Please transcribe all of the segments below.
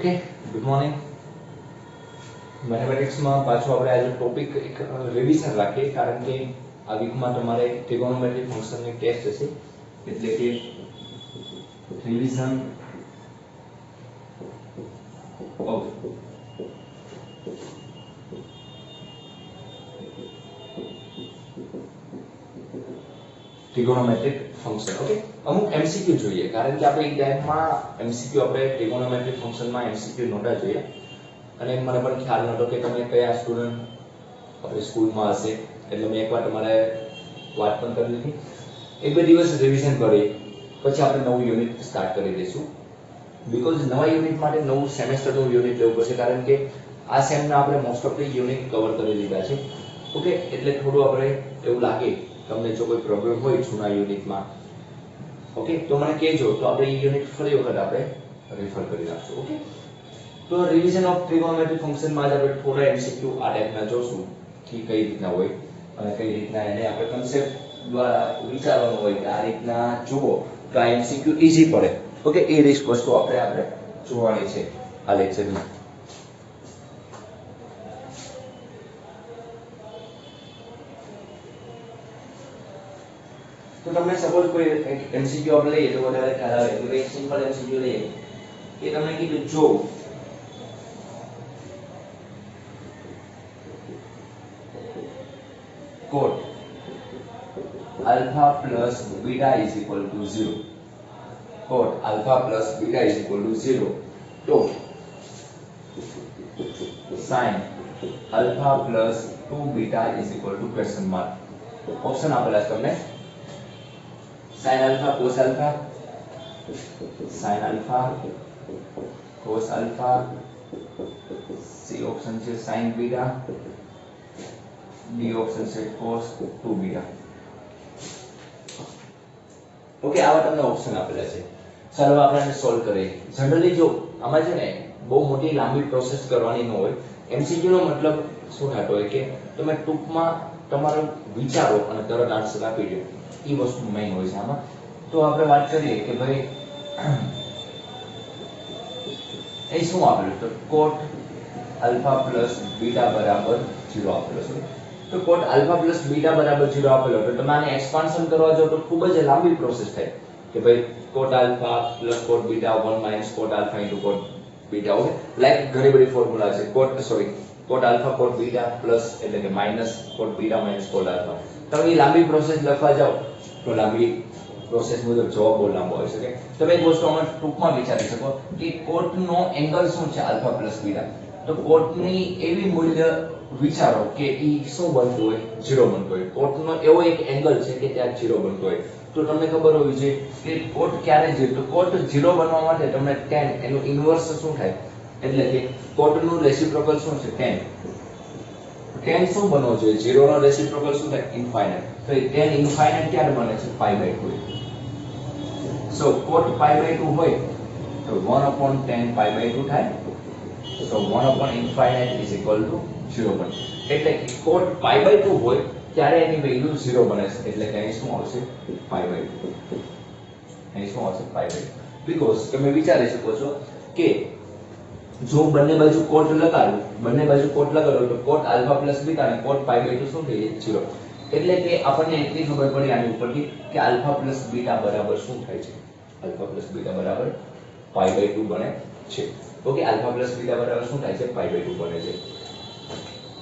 Okay, good morning. મેથેમેટિક્સમાં પાછો આપણે આજે ટોપિક એક રિવિઝન રાખીએ, કારણ કે આ વીકમાં તમારે ટ્રિગોનોમેટ્રી ફંક્શનની ટેસ્ટ હશે, એટલે કે revision of trigonometric function. Okay, અમુક એમસીક્યુ જોઈએ, કારણ કે આપણે એક્ઝામમાં એમસીક્યુ આપણે ટ્રિગોનોમેટ્રિક ફંક્શનમાં એમસીક્યુ નોટા જોઈએ, અને મને પણ ખ્યાલ નહોતો કે તમે કયા સ્ટુડન્ટ આપણી સ્કૂલમાં હશે, એટલે મેં એકવાર તમારે વાત પણ કરી લીધી. એક બે દિવસ રિવિઝન કરી પછી આપણે નવું યુનિટ સ્ટાર્ટ કરી દઈશું, બીકોઝ નવા યુનિટ માટે નવું સેમેસ્ટરનું યુનિટ લેવું પડશે, કારણ કે આ સેમના આપણે most of the unit cover કરી દીધા છે. ઓકે, એટલે થોડું આપણે એવું લાગે તમને જો કોઈ પ્રોબ્લેમ હોય જૂના યુનિટમાં, ઓકે, તો મને કહેજો, તો આપણે એ યુનિટ ફરી વખત આપણે રેફર કરી નાખશું. ઓકે, તો રિવિઝન ઓફ ટ્રિગોનોમેટ્રી ફંક્શનમાં જ આપણે થોડા એમસીક્યુ આ ટાઈપના જોશું કે કઈ રીતના હોય અને કઈ રીતના એને આપણે કન્સેપ્ટ દ્વારા વિચારવાનું હોય કે આ રીતના જુઓ તો આ એમસીક્યુ ઈઝી પડે. ઓકે, એ રીત વસ્તુ આપણે જોવાની છે આ લેક્ચરમાં. તો તમને સપોઝ કોઈ એમસીક્યુ આપણે લઈએ તો વધારે ખ્યાલ આવે તો એક સિમ્પલ એમસીક્યુ લઈએ કે તમને કીધું જો cot alpha plus beta is equal to 0, cot alpha plus beta is equal to 0, તો sin alpha plus 2 beta is equal to question mark. Option આપેલા છે તમને sin alpha cos alpha, sin alpha cos alpha, C option છે sin beta, D option से cos 2 beta. Okay, આવા તમને option આપેલા છે. ચાલો આપણે આને સોલ્વ કરીએ. જનરલી જો આમાં છે ને બહુ મોટી લાંબી પ્રોસેસ કરવાની ન હોય. એમસીક્યુ નો મતલબ શું થતો હોય કે તમે ટૂંકમાં તમારો વિચારો અને તરત આન્સર આપી દો, એ વસ્તુ મેઇન હોય છે આમાં. તો આપણે વાત કરીએ કે ભાઈ એ શું આપેલું, તો cot alpha plus beta બરાબર 0 આપેલો છે. તો cot alpha plus beta બરાબર 0 આપેલો, તો તમે આને એક્સપાન્શન કરવા જાવ તો ખૂબ જ લાંબી પ્રોસેસ થાય કે ભાઈ cot alpha plus cot beta 1 minus cot alpha into cot beta. Okay, like ઘણી બધી ફોર્મ્યુલા છે. cot alpha cot beta plus એટલે કે minus cot beta minus cot alpha. તમે એ લાંબી પ્રોસેસ લખવા જાવ તો લાંબી પ્રોસેસ મુજબ જવાબ બહુ લાંબો હોય છે. તમે એક વસ્તુ આમાં ટૂંકમાં વિચારી શકો કે cot નો એંગલ શું છે alpha plus beta. તો cot ની એવી મૂલ્ય વિચારો કે ઈ શું બનતું હોય, 0 બનતું હોય. cot નો એવો એક એંગલ છે કે ત્યાં 0 બનતું હોય. તો તમને ખબર હોવી જોઈએ કે cot ક્યારે 0, તો cot 0 બનવા માટે તમને tan એનું ઇન્વર્સ શું થાય, એટલે કે cot નું રેસિપ્રોકલ શું છે, tan. tan શું બનવો જોઈએ, 0 નો રેસિપ્રોકલ શું થાય, ઇન્ફાઇનાઇટ. તો એ tan ઇન્ફાઇનાઇટ ક્યારે બને છે, π/2. સો cot π/2 હોય તો 1/tan π/2 થાય. So 1/infinite is equal to 0 બને. એટલે કે cot π/2 હોય ત્યારે એની વેલ્યુ 0 બને છે, એટલે કે અહીં શું આવશે, π/2. અહીં શું આવશે, π/2. બીકોઝ તમે વિચારી શકો છો કે જો બંને બાજુ cot લગાડું તો cot alpha plus beta અને cot π/2 શું થઈ જાય, 0. એટલે કે આપણને એટલી ખબર પડી આની ઉપરથી કે alpha plus beta બરાબર શું થાય છે, alpha plus beta બરાબર π/2 બને છે. ઓકે, alpha plus beta બરાબર શું થાય છે, π/2 બને છે.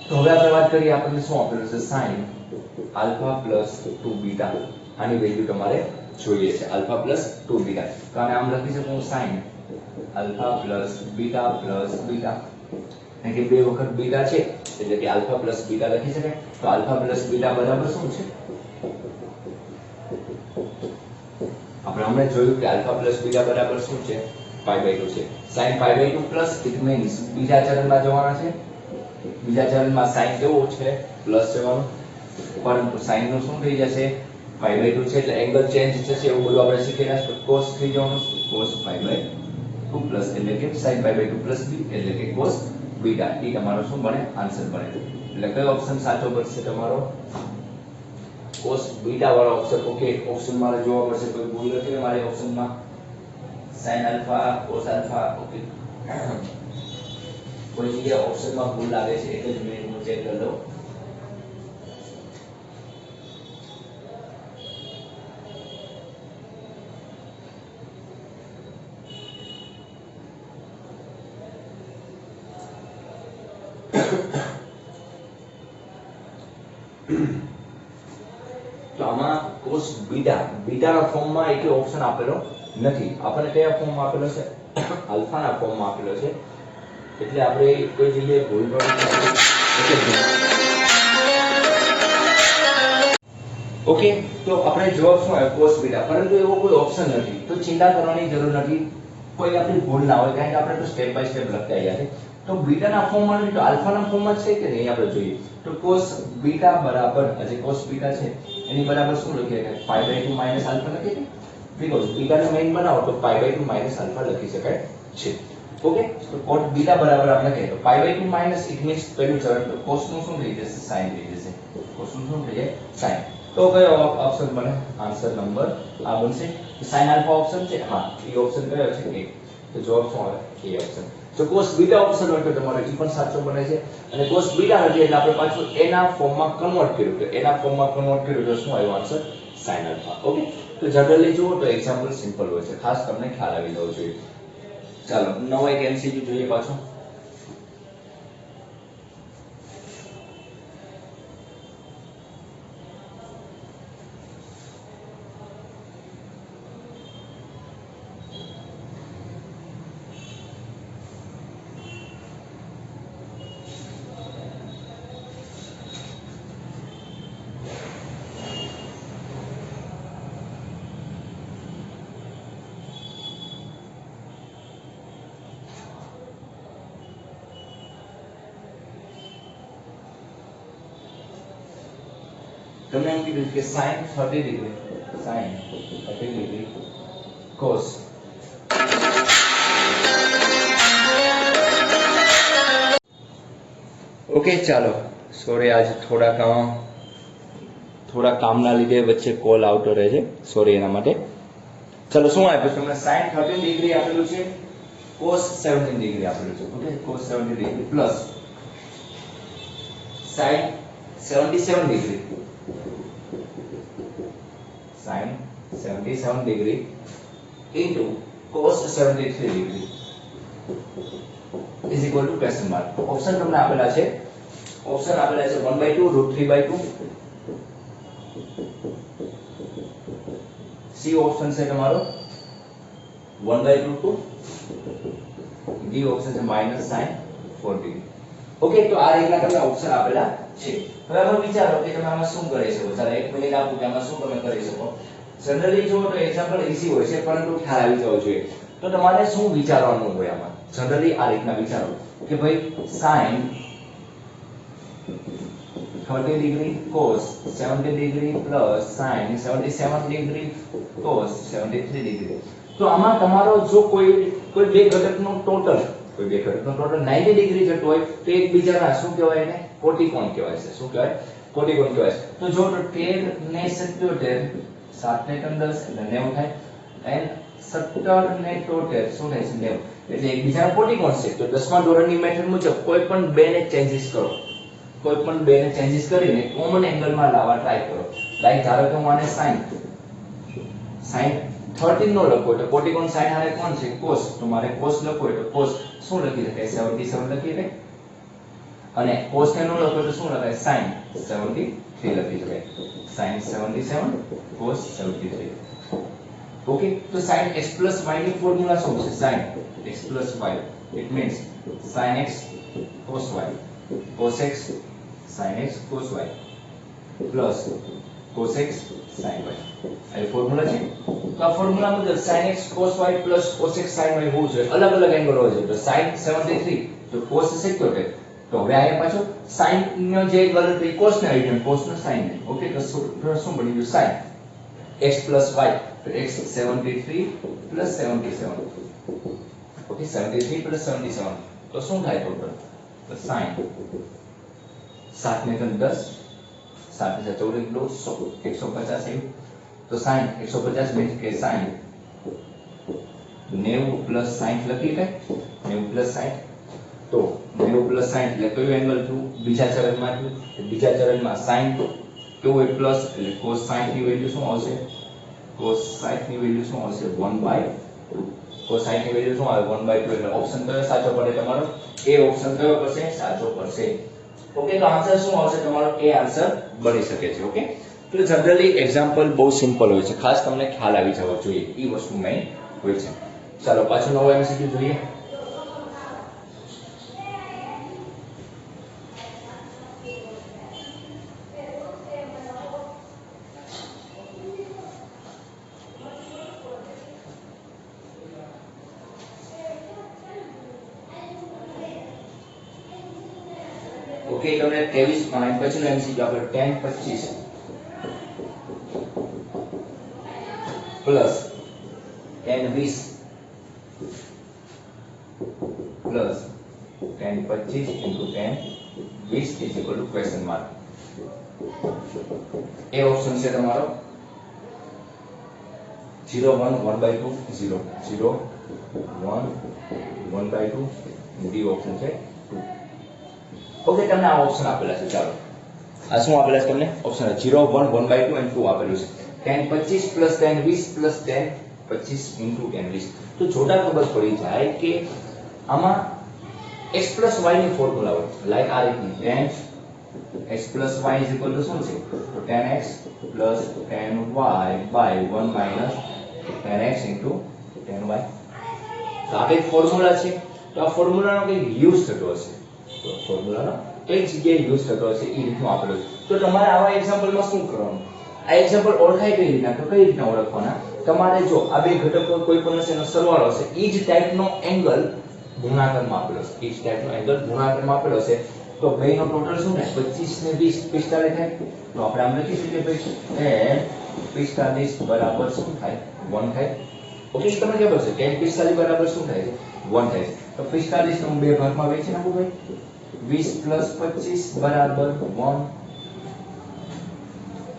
તો હવે આપણે વાત કરીએ, આપણને શું આપેલું છે, sin alpha plus 2 beta. આની વેલ્યુ તમારે જોઈએ છે, alpha plus 2 beta. તો આને આમ લખી શકું, sin alpha plus beta plus beta. એટલે કે બે વખત બીટા છે એટલે કે alpha plus beta લખી શકાય. તો alpha plus beta બરાબર શું છે, આપણે હમણાં જોયું કે alpha plus beta બરાબર શું છે, π/2 છે. sin π/2 પ્લસ ઇટ મીન્સ બીજા ચરણમાં જવાના છે. બીજા ચરણમાં sin કેવો છે, પ્લસ જવાનું, પરંતુ sin નું શું થઈ જશે, π/2 છે એટલે એંગલ ચેન્જ થશે. એવું બધું આપણે શીખેલા છે. cos થઈ જવાનું, cos π/2 પ્લસ એટલે કે sin π/2 પ્લસ b એટલે કે cos beta. એ તમારો શું બને, આન્સર બને. એટલે કયો ઓપ્શન સાચો પડશે તમારો, cos beta વાળો ઓપ્શન. ઓકે, ઓપ્શન મારે જોવા પડશે કોઈ ભૂલ નથી મારે ઓપ્શનમાં. sin alpha cos alpha, okay, કોઈ જગ્યાએ ઓપ્શનમાં ભૂલ લાગે છે એક જ મિનિટ હું ચેક કરી લઉં. તો આમાં cos બીટાના ફોર્મમાં એક ઓપ્શન આપેલો નથી. આપણને કયા ફોર્મમાં આપેલો છે? આલ્ફાના ફોર્મમાં આપેલો છે. એટલે આપણે કોઈ જગ્યાએ ભૂલ ન ઓકે. તો આપણે જવાબ શું આવે? cos beta. પરંતુ એવો કોઈ ઓપ્શન નથી, તો ચિંતા કરવાની જરૂર નથી. કોઈ આપણી ભૂલ ના હોય, કારણ કે આપણે તો સ્ટેપ બાય સ્ટેપ લખતા આવ્યા છે. તો બીટાના ફોર્મમાં નથી, તો આલ્ફાના ફોર્મમાં છે કે નહીં આપણે જોઈએ. તો cos બીટા બરાબર જે cos બીટા છે એની બરાબર શું લખીએ કે π/2 માઈનસ આલ્ફા લખીએ કે બીકોઝ બીટાને મેઈન બનાવો તો π/2 માઈનસ આલ્ફા લખી શકાય છે. ઓકે. તો cos બીટા બરાબર આપણે કહીએ તો π/2 માઈનસ ઇટ મીન્સ પહેલું ચરણ તો cos નું શું થઈ જશે? sin થઈ જશે. cos નું શું થઈ જાય? sin. તો કયો ઓપ્શન બને? આન્સર નંબર આ બનશે. sin આલ્ફા ઓપ્શન છે. હા, એ ઓપ્શન કયો છે? એ. તો જવાબ શું આવે? એ ઓપ્શન. જો cos બીટા ઓપ્શન હોય તો તમારો ઈ પણ સાચો બને છે, અને cos બીટા નથી એટલે આપણે પાછું એના ફોર્મમાં કન્વર્ટ કર્યું. તો એના ફોર્મમાં કન્વર્ટ કર્યું તો શું આવ્યો આન્સર? sin alpha. ઓકે. તો જનરલી જુઓ તો એક્ઝામ્પલ સિમ્પલ હોય છે, ખાસ તમને ખ્યાલ આવી જવો જોઈએ. ચાલો નવો એક એમસીક્યુ જોઈએ પાછો. તમને એમ કીધું કે sin 30 ડિગ્રી cos ઓકે. ચાલો સોરી, આજ થોડા કામના લીધે વચ્ચે કોલ આવતો રહે છે, સોરી એના માટે. ચાલો શું આપ્યું તમને? sin 30 ડિગ્રી આપેલું છે, cos 17 ડિગ્રી આપેલું છે. Okay. cos 17 degree plus sin 77 degree sin 77 degree into cos 73 degree is equal to question mark. Option તમને આપેલા છે 1/2 √3/2. સી ઓપ્શન છે તમારો 1/2 to ડી ઓપ્શન છે -sin 40. ઓકે. તો આ રીતના તમને ઓપ્શન આપેલા છે. હવે આપણે વિચારો કે તમે આમાં શું કરી શકો. ચાલો 1 મિનિટ આપું કે આમાં શું તમે કરી શકો. જનરલી જો તો એક્ઝામ્પલ ઈઝી હોય છે, પરંતુ ખ્યાલ આવી જવો જોઈએ. તો તમારે શું વિચારવાનું હોય આમાં? જનરલી આ રીતના વિચારો કે ભાઈ sin 30 degree cos 70 degree plus sin 77 degree cos 73 degree. તો આમાં તમારો જો કોઈ બે ઘટકનો ટોટલ 90 ડિગ્રી જતો હોય તો એકબીજાના શું કહેવાય એને? કોટિકોણ કહેવાય છે. શું કહેવાય? કોટિકોણ કહેવાય છે. તો જો તો 13 ને 77 7 ને 10 એટલે 90 થાય, એન્ડ 17 ને 73 શું થાય છે? 90. એટલે એકબીજાના કોટિકોણ છે. તો 10મા ધોરણની મેથડ મુજબ કોઈ પણ બે ને ચેન્જીસ કરો, કરીને કોમન એંગલમાં લાવવા ટ્રાય કરો. લાઈક ધારો કે હું આને sin 13 નો લખો તો કોટિકોણ sin હારે કોણ છે? cos. તો મારે cos લખવો હોય તો cos શું લખી શકાય? 77 લખી શકાય, અને cos ને નો લખો તો શું લખાય? sin 73 લખી શકાય. sin 77 cos 73. ઓકે. તો sin x y ની ફોર્મ્યુલા શું છે? sin x y it means sin x cos y, cos x sin x cos y plus cos x sin y. આ ફોર્મ્યુલા છે. તો આ ફોર્મ્યુલા મુજબ sin x cos y plus cos x sin y હોવું જોઈએ. અલગ અલગ angle હોય છે. તો sin 73 તો cos 77. તો હવે આયા પાછો sin નો જે એંગલ હતો એ cos ને આવી ગયો, cos નો sin ને. ઓકે. તો શું બની ગયું? sin x plus y તો x 73 plus 77. ઓકે. 73 plus 77 તો શું થાય ટોટલ? તો sin 7 ને 10 7 ને 14 100 150 આવ્યું. તો sin 150 means કે sin 90 + 60 લખી કાય 90 + 60 તો 90 + 60 એટલે કયું એંગલ થયું બીજા ચરણમાં થયું બીજા ચરણમાં sin કેવું હોય પ્લસ એટલે cos 60 ની વેલ્યુ શું આવશે cos 60 ની વેલ્યુ શું આવશે 1/2 cos 60 ની વેલ્યુ શું આવે 1/2 એટલે ઓપ્શન કયો સાચો પડે તમારો એ ઓપ્શન કયો પડશે સાચો પડશે ઓકે તો આન્સર શું આવશે તમારો એ આન્સર બની શકે છે ઓકે તો જનરલી એક્ઝામ્પલ બહુ સિમ્પલ હોય છે ખાસ તમને ખ્યાલ આવી જવો જોઈએ એ વસ્તુ મેઇન હોય છે ચાલો પાછું નવો એમસીક્યુ જોઈએ ઓકે તમને 23 પછીનો એમસીક્યુ આપણે 10 25 plus 10 20 plus 10 25 into 10 20 is equal to question mark A option છે તમારો 0 1 1/2 0 0 1 1/2 ડી ઓપ્શન છે 2 ઓકે તમને આ ઓપ્શન આપેલા છે ચાલો આ શું આપેલા છે તમને ઓપ્શન 0 1 1/2 and 2 આપેલું છે 10 25 plus 10 20 plus 10 25 into 10 20 તો જોતા ખબર પડી જાય કે આમાં x plus y ની ફોર્મ્યુલા હોય લાઈક આ રીતની 10 x plus y is equal to શું છે તો 10x plus 10y by 1 minus 10x into 10y તો આ એક ફોર્મ્યુલા છે તો આ ફોર્મ્યુલાનો કંઈક યુઝ થતો હશે તો ફોર્મ્યુલાનો કઈ જગ્યાએ યુઝ થતો હશે એ રીતનું આપેલું છે તો તમારે આવા એક્ઝામ્પલમાં શું કરવાનું આ એક્ઝામ્પલ ઓળખાય કઈ રીતના તો કઈ રીતના ઓળખવાના તમારે જો આ બે ઘટકો કોઈ પણ હશે એનો સરવાળો હશે એ જ ટાઈપનો એંગલ ગુણાકારમાં આપેલો છે એ જ ટાઈપનો એંગલ ગુણાકારમાં આપેલો છે તો બેનો ટોટલ શું થાય 25 ને 20 45 થાય તો આપણે આમ લખી શકીએ ભાઈ એ 45 બરાબર શું થાય 1 થાય ઓકે તમને ખબર છે 10 45 બરાબર શું થાય છે 1 થાય છે તો 45 નો બે ભાગમાં વહેંચી નાખું ભાઈ 20 + 25 બરાબર 1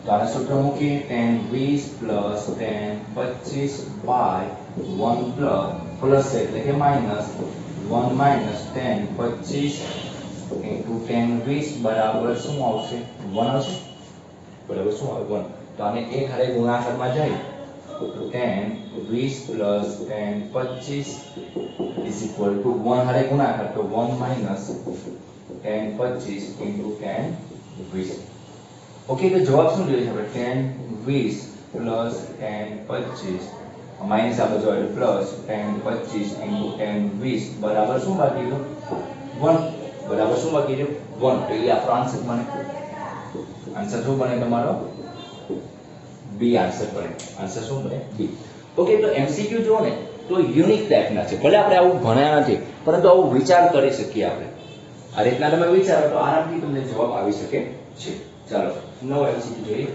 तो आना सूत्र मूकीए 10 20 plus 10 25 by 1 plus એટલે કે minus 1 minus 10 25 into 10 20 બરાબર શું આવશે 1 આવશે બરાબર શું આવે 1 તો આને એક હારે ગુણાકારમાં જાય તો 10 20 plus 10 25 is equal to 1 હારે ગુણાકાર તો 1 minus 10 25 into 10 20 ओके तो जवाब શું જોઈએ છે આપણે 10 20 plus 10 25 માઈનસ આપણે જોઈએ પ્લસ 10 25 into 10 20 બરાબર શું બાકી રહ્યું 1 બરાબર શું બાકી રહ્યું 1 તો એ આપણો આન્સર બને આન્સર શું બને તમારો બી આન્સર બને આન્સર શું બને બી ઓકે તો એમસીક્યુ જો ને તો યુનિક ટાઈપના છે ભલે આપણે આવું ભણ્યા નથી પરંતુ આવું વિચાર કરી શકીએ આપણે આ રીતના તમે વિચારો તો આરામથી તમને જવાબ આવી શકે છે ચાલો નો એમસીક્યુ જોઈએ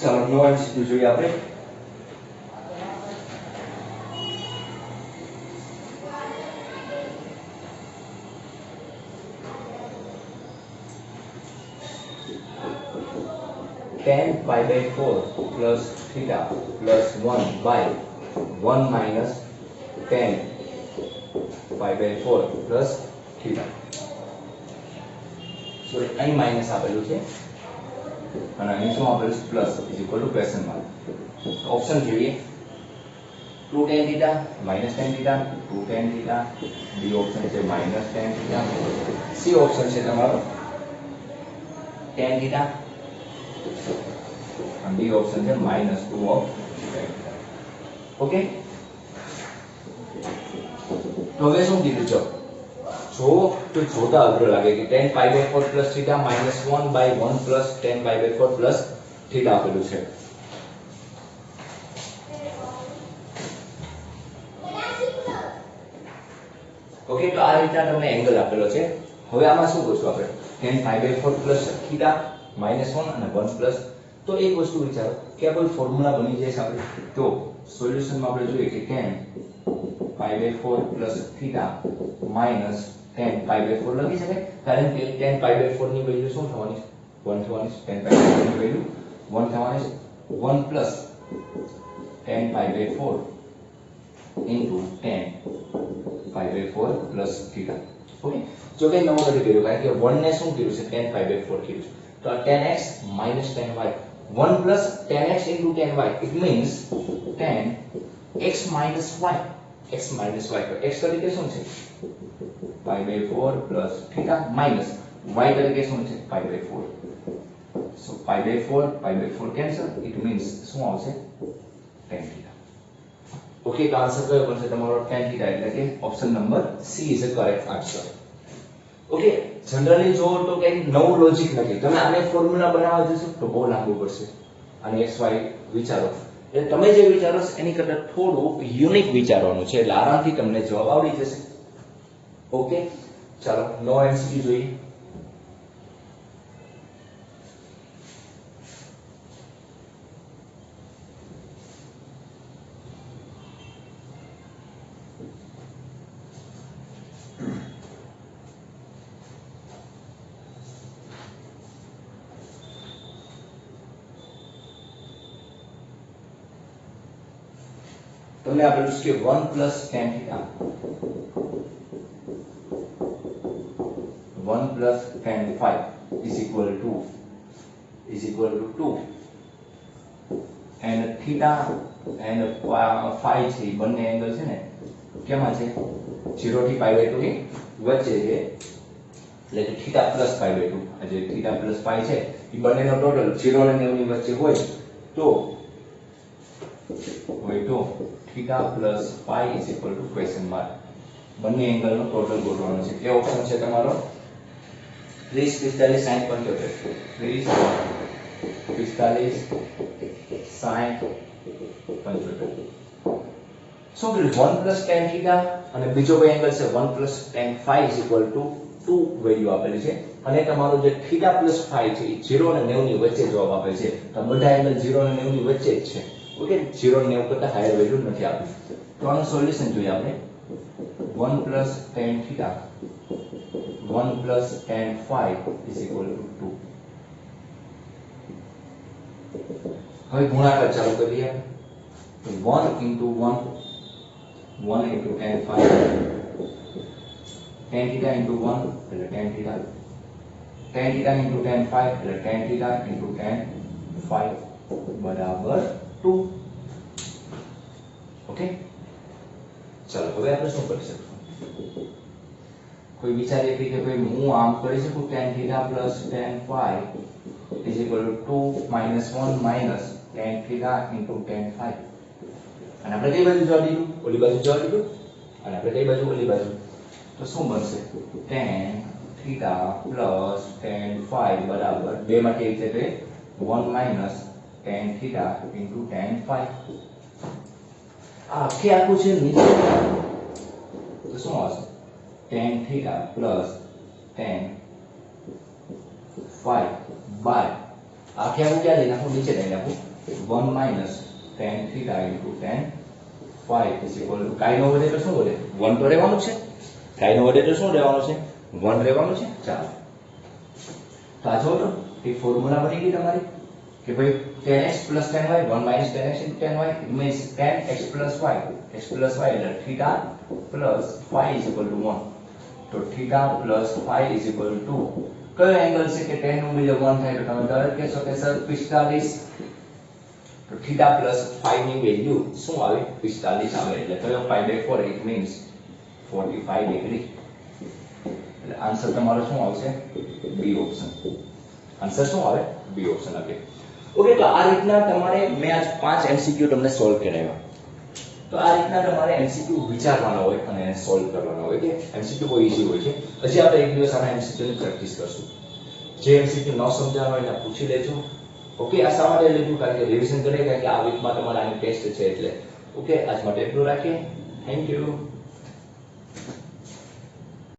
ચાલો નો એમસીક્યુ જોઈએ આપણે tan pi by 4 plus theta plus 1 by 1 minus tan pi by 4 plus theta so અહીં માઈનસ આપેલું છે અને અહીં શું આપેલું છે plus is equal to question mark option જોઈએ 2 tan theta minus tan theta 2 tan theta B option છે minus tan theta C option છે તમારો tan theta and D option છે -2 of ઓકે તો હવે શું કીધું જો તો જોતા અઘરો લાગે કે tan pi by 4 plus theta -1 by 1 plus tan pi by 4 plus theta આપેલું છે ઓકે તો આ રીતના તમને એંગલ આપેલો છે હવે આમાં શું કરશું આપણે tan pi by 4 plus theta -1 અને 1 plus તો એક વસ્તુ વિચારો કે આ કોઈ ફોર્મ્યુલા બની જાય છે આપણે તો સોલ્યુશનમાં આપણે જોઈએ કે tan pi પાઈ/4 પ્લસ થીટા માઈનસ tan પાઈ/4 લખી શકાય, કારણ કે tan પાઈ/4 ની વેલ્યુ શું થવાની છે? 1 થવાની છે. tan પાઈ/4 ની વેલ્યુ 1 થવાની છે. 1 પ્લસ tan પાઈ/4 into tan પાઈ/4 પ્લસ થીટા. ઓકે, જો કે નવો નથી કર્યો, કારણ કે 1 ને શું કર્યું છે? tan પાઈ/4 કર્યું છે. તો આ tan x minus tan y, 1 plus tan x into tan y, it means tan x minus y, x minus y. તો x તરીકે શું છે? પાઈ/4 plus theta minus y તરીકે શું છે? પાઈ/4. so પાઈ/4 cancel, it means શું આવશે? tan theta. ઓકે, તો આન્સર કયો બનશે તમારો? tan theta, એટલે કે option number C is the correct answer. Okay, generally જો તો કઈ નવું લોજિક નથી, તમે આને ફોર્મ્યુલા બનાવવા જશો તો બહુ લાંબુ પડશે. અને xy વિચારો, એટલે તમે જે વિચારો છો એની કરતા થોડું યુનિક વિચારવાનું છે, એટલે આરામથી તમને જવાબ આવડી જશે. ઓકે, ચાલો નો એમસીક્યુ જોઈએ. તમને આપેલું છે કે 1 plus tan theta 1 plus tan phi is equal to 2, and theta and phi છે એ બંને એંગલ છે ને કેમાં છે? 0 થી π/2 ની વચ્ચે છે, એટલે કે theta plus π/2. આ જે theta plus phi છે એ બંનેનો ટોટલ 0 અને 90 ની વચ્ચે હોય તો theta plus phi is equal to question mark. બંને એંગલનો ટોટલ ગોતવાનો છે. કે ઓપ્શન છે તમારો 30, 45, 60, 75. 30, 45, 60, 75. શું કર્યું? 1 plus tan theta અને બીજો કોઈ એંગલ છે 1 plus tan phi is equal to 2 value આપેલી છે, અને તમારો જે theta plus phi છે એ 0 અને 90 ની વચ્ચે જવાબ આપે છે. તો બધા એંગલ 0 અને 90 ની વચ્ચે જ છે. ઓકે, 0 અને 90 કરતા હાયર વેલ્યુ નથી આપી. તો આનું સોલ્યુશન જોઈએ આપણે. 1 plus tan theta 1 plus tan phi is equal to 2. હવે ગુણાકાર ચાલુ કરીએ. 1 into 1 into tan phi, tan theta into 1 એટલે tan theta, tan theta into tan phi એટલે tan theta into tan phi બરાબર 2. ઓકે, ચાલો હવે આપણે શું કરી શકીશું? કોઈ વિચારીએ કે ભાઈ હું આમ કરી શકું tan theta plus tan phi is equal to 2 minus 1 minus tan theta into tan phi. અને આપણે કઈ બાજુ જવા દીધું? ઓલી બાજુ જવા દીધું. અને આપણે કઈ બાજુ? ઓલી બાજુ. તો શું બનશે? tan theta plus tan phi બરાબર 2 માં કેવી રીતે? 1 minus tan theta into tan phi. આખે આખું છે નીચે, તો શું આવશે? tan theta plus tan phi by આખે આખું ક્યાં લઈ નાખું? નીચે લઈ નાખું. 1 minus tan theta into tan phi is equal to કાઈ નો વધે તો શું વધે? 1 તો રહેવાનું છે. કાઈ નો વધે તો શું રહેવાનું છે? 1 રહેવાનું છે. ચાલો, તો આ જો તો એ ફોર્મ્યુલા બની ગઈ તમારી કે ભાઈ tan x plus tan y 1 minus tan x into tan y, it means tan x plus y એટલે theta plus phi is equal to 1. તો theta plus phi is equal to કયો એંગલ છે કે tan નું મૂલ્ય 1 થાય તો તમે તરત કહેશો કે સર 45. તો theta plus phi ની વેલ્યુ શું આવે? 45 આવે. એટલે કયો? π/4, it means 45 ડિગ્રી. એટલે આન્સર તમારો શું આવશે? બી ઓપ્શન. આન્સર શું આવે? બી ઓપ્શન આવે. ઓકે, તો આ રીતના તમારે મેં આજ 5 એમસીક્યુ તમને સોલ્વ કરાવ્યા. તો આ રીતના તમારે એમસીક્યુ વિચારવાના હોય અને એને સોલ્વ કરવાના હોય. કે એમસીક્યુ બહુ ઈઝી હોય છે. હજી આપણે એક દિવસ આના એમસીક્યુની પ્રેક્ટિસ કરશું. જે એમસીક્યુ ન સમજાણો હોય એને પૂછી લેજો. ઓકે, આ શા માટે લીધું? કારણ કે રિવિઝન કરે, કારણ કે આ વીકમાં તમારે આની ટેસ્ટ છે એટલે. ઓકે, આજ માટે એટલું રાખીએ. Thank you.